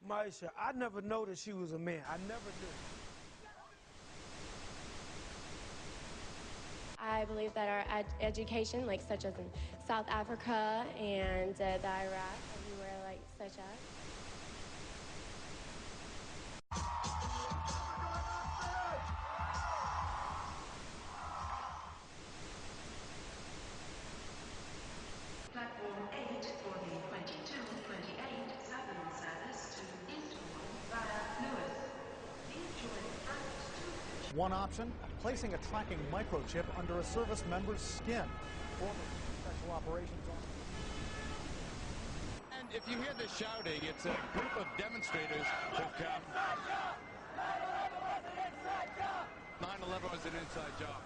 Maisha, I never noticed she was a man. I never knew. I believe that our education, like such as in South Africa and the Iraq, everywhere like such as. Platform 8 for the 22-28 Southern service to Eastbourne via Lewis. Please join at 2. One option, placing a tracking microchip under a service member's skin. Former special operations officer. And if you hear the shouting, it's a group of demonstrators who've come. 9/11 was an inside job.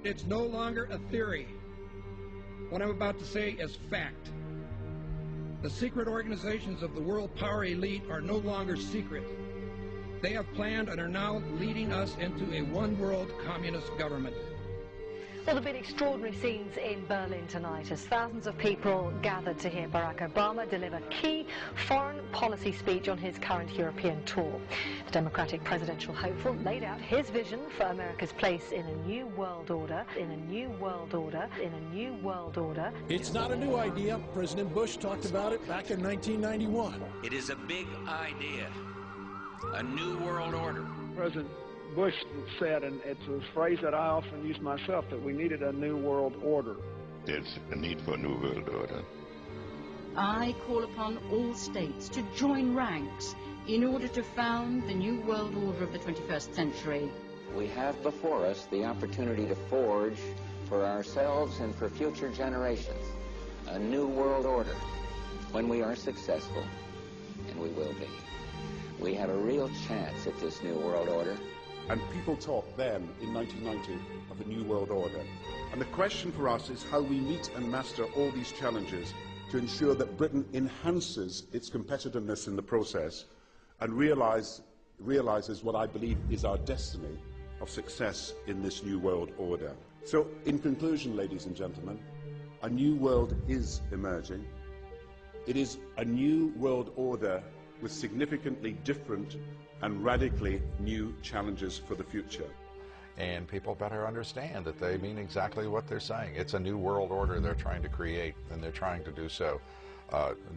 It's no longer a theory. What I'm about to say is fact. The secret organizations of the world power elite are no longer secret. They have planned and are now leading us into a one-world communist government. Well, there have been extraordinary scenes in Berlin tonight as thousands of people gathered to hear Barack Obama deliver key foreign policy speech on his current European tour. The Democratic presidential hopeful laid out his vision for America's place in a new world order, in a new world order, in a new world order. It's not a new idea. President Bush talked about it back in 1991. It is a big idea, a new world order. President Bush said, and it's a phrase that I often use myself, that we needed a new world order. There's a need for a new world order. I call upon all states to join ranks in order to found the new world order of the 21st century. We have before us the opportunity to forge for ourselves and for future generations a new world order. When we are successful, and we will be, we have a real chance at this new world order. And people talked then, in 1990, of a new world order. And the question for us is how we meet and master all these challenges to ensure that Britain enhances its competitiveness in the process and realizes what I believe is our destiny of success in this new world order. So, in conclusion, ladies and gentlemen, a new world is emerging. It is a new world order with significantly different and radically new challenges for the future. And people better understand that they mean exactly what they're saying. It's a new world order they're trying to create, and they're trying to do so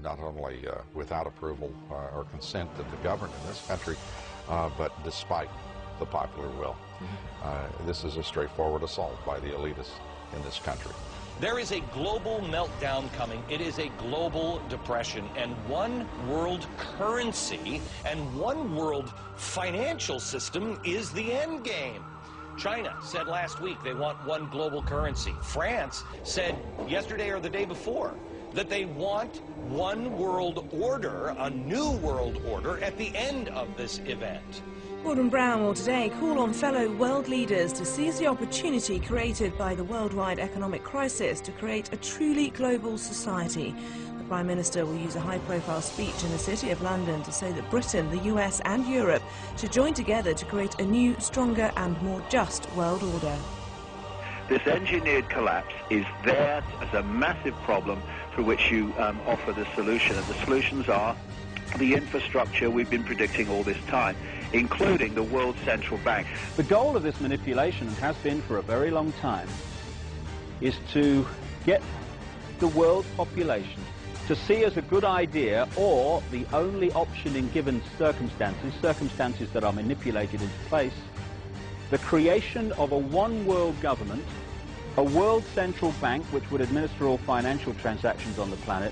not only without approval or consent of the governed in this country, but despite the popular will. This is a straightforward assault by the elitists in this country. There is a global meltdown coming. It is a global depression, and one world currency and one world financial system is the end game. China said last week they want one global currency. France said yesterday or the day before that they want one world order, a new world order, at the end of this event. Gordon Brown will today call on fellow world leaders to seize the opportunity created by the worldwide economic crisis to create a truly global society. The Prime Minister will use a high-profile speech in the City of London to say that Britain, the US and Europe should join together to create a new, stronger and more just world order. This engineered collapse is there as a massive problem for which you offer the solution, and the solutions are the infrastructure we've been predicting all this time, including the World Central Bank. The goal of this manipulation, and has been for a very long time, is to get the world population to see as a good idea, or the only option in given circumstances that are manipulated into place, the creation of a one-world government, a world central bank which would administer all financial transactions on the planet,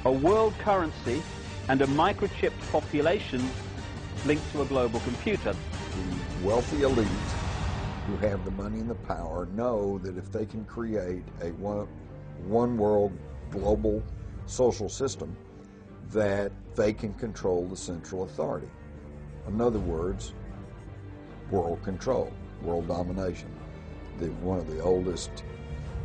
a world currency, and a microchipped population linked to a global computer. The wealthy elite who have the money and the power know that if they can create a one world global social system, that they can control the central authority. In other words, world control, world domination, one of the oldest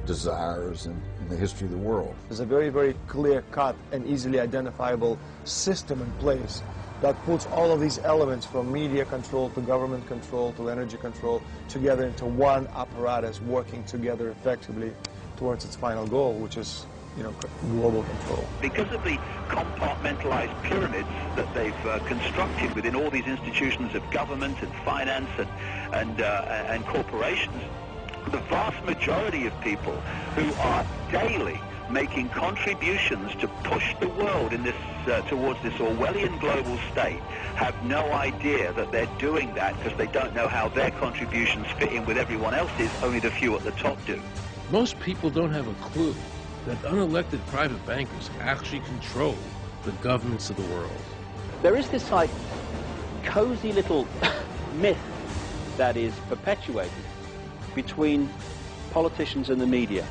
desires in the history of the world. There's a very, very clear-cut and easily identifiable system in place that puts all of these elements from media control to government control to energy control together into one apparatus working together effectively towards its final goal, which is, you know, global control. Because of the compartmentalized pyramids that they've constructed within all these institutions of government and finance and corporations, the vast majority of people who are daily making contributions to push the world in this towards this Orwellian global state have no idea that they're doing that, because they don't know how their contributions fit in with everyone else's. Only the few at the top do. Most people don't have a clue that unelected private bankers actually control the governments of the world. There is this like cozy little myth that is perpetuated between politicians and the media.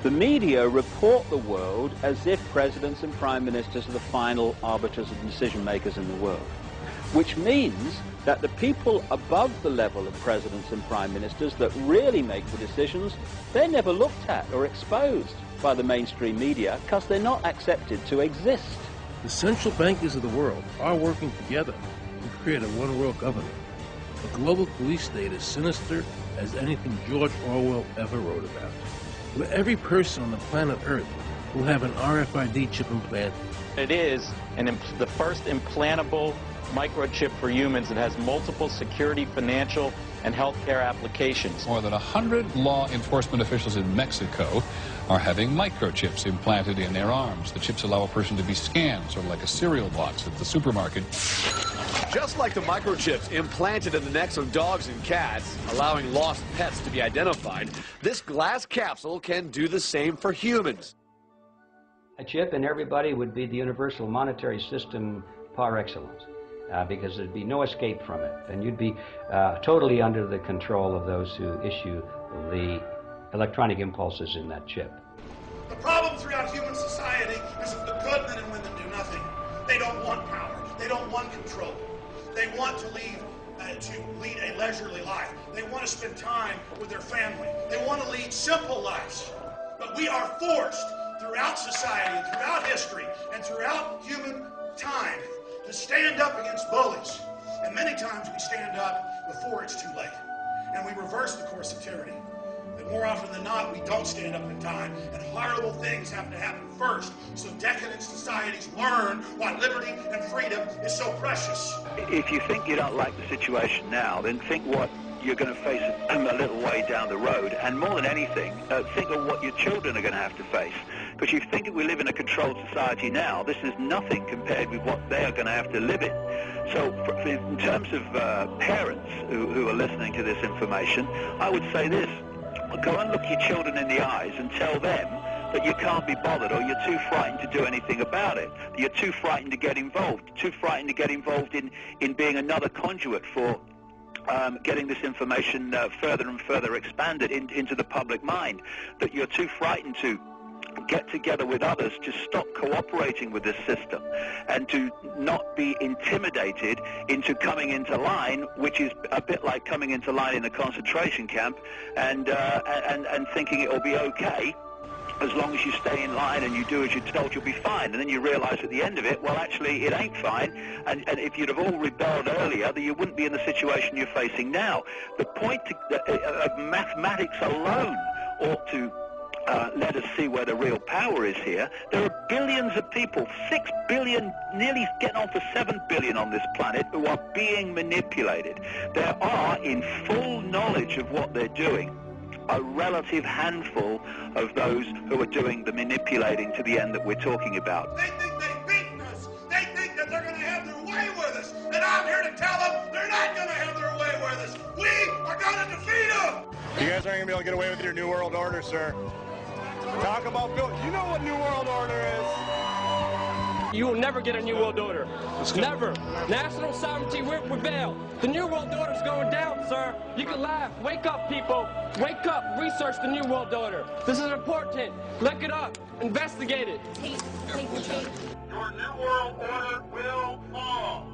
The media report the world as if presidents and prime ministers are the final arbiters and decision makers in the world, which means that the people above the level of presidents and prime ministers that really make the decisions, they're never looked at or exposed by the mainstream media because they're not accepted to exist. The central bankers of the world are working together to create a one-world government. A global police state as sinister as anything George Orwell ever wrote about, where every person on the planet Earth will have an RFID chip implanted. It is the first implantable microchip for humans that has multiple security, financial, and healthcare applications. More than 100 law enforcement officials in Mexico are having microchips implanted in their arms. The chips allow a person to be scanned, sort of like a cereal box at the supermarket. Just like the microchips implanted in the necks of dogs and cats, allowing lost pets to be identified, this glass capsule can do the same for humans. A chip in everybody would be the universal monetary system par excellence, because there'd be no escape from it, and you'd be totally under the control of those who issue the electronic impulses in that chip. The problem throughout human society is that the good men and women do nothing. They don't want power. They don't want control. They want to lead a leisurely life. They want to spend time with their family. They want to lead simple lives. But we are forced throughout society, and throughout history, and throughout human time to stand up against bullies. And many times we stand up before it's too late. And we reverse the course of tyranny. But more often than not, we don't stand up in time, and horrible things have to happen first, so decadent societies learn why liberty and freedom is so precious. If you think you don't like the situation now, then think what you're going to face a little way down the road, and more than anything, think of what your children are going to have to face. Because you think that we live in a controlled society now, this is nothing compared with what they are going to have to live in. So in terms of parents who are listening to this information, I would say this: go and look your children in the eyes and tell them that you can't be bothered, or you're too frightened to do anything about it. You're too frightened to get involved, too frightened to get involved in being another conduit for getting this information further and further expanded into the public mind, that you're too frightened to get together with others to stop cooperating with this system and to not be intimidated into coming into line, which is a bit like coming into line in a concentration camp and thinking it'll be okay. As long as you stay in line and you do as you're told, you'll be fine. And then you realize at the end of it, well, actually, it ain't fine. And if you'd have all rebelled earlier, then you wouldn't be in the situation you're facing now. The point of mathematics alone ought to let us see where the real power is here. There are billions of people, 6 billion, nearly getting on for 7 billion on this planet, who are being manipulated. There are, in full knowledge of what they're doing, a relative handful of those who are doing the manipulating to the end that we're talking about. They think they've beaten us. They think that they're going to have their way with us. And I'm here to tell them they're not going to have their way with us. We are going to defeat them. You guys aren't going to be able to get away with your New World Order, sir. Talk about Bill. You know what New World Order is. You will never get a New World Order. Never. National sovereignty will prevail. The New World Order is going down, sir. You can laugh. Wake up, people. Wake up. Research the New World Order. This is important. Look it up. Investigate it. Your New World Order will fall.